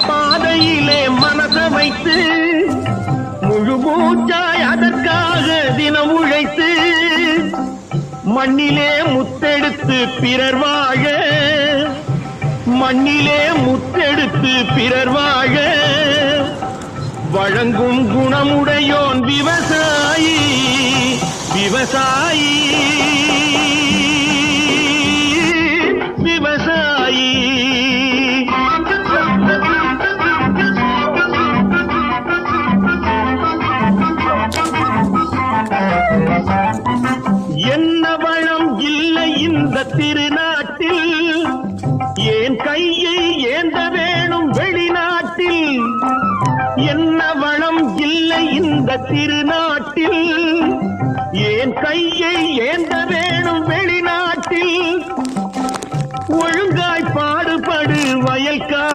பாதையிலே மனச வைத்து முழு மூச்சாய் அதற்காக தினம் உழைத்து மண்ணிலே முத்தெடுத்து பிறர் வாழ மண்ணிலே முத்தெடுத்து பிறர் வாழ வழங்கும் குணமுடையோன் விவசாயி விவசாயி விவசாயி. என்ன வளம் இல்லை இந்த திருநாட்டில் ஏன் கையை ஏந்த வேணும் வெளிநாட்டில். என்ன வளம் இல்லை இந்த திருநாட்டில் ஏன் கையை ஏந்த